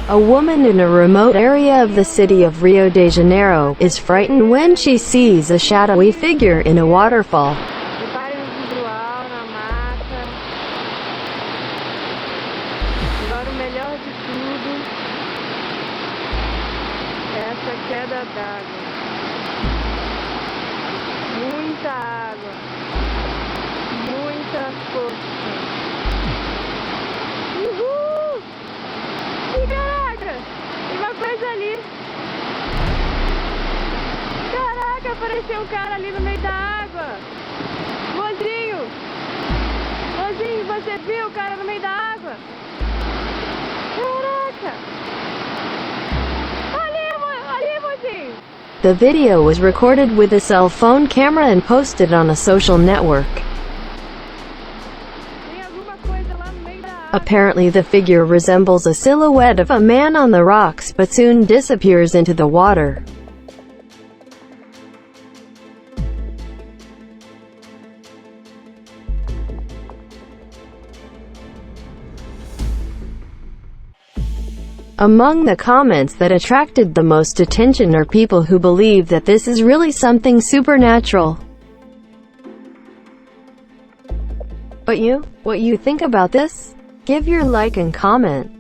A woman in a remote area of the city of Rio de Janeiro is frightened when she sees a shadowy figure in a waterfall. Reparem no visual, na mata. Agora o melhor de tudo é essa queda d'água. Muita água. Muita força. Uhul! Ih, caraca! Tem uma coisa ali. Caraca, apareceu um cara ali no meio da água. Mozinho! Mozinho, você viu o cara no meio da água? Caraca! Ali, mozinho! The video was recorded with a cell phone camera and posted on a social network. Tem alguma coisa lá no meio da água. Apparently the figure resembles a silhouette of a man on the rocks but soon disappears into the water. Among the comments that attracted the most attention are people who believe that this is really something supernatural. But you? What you think about this? Give your like and comment.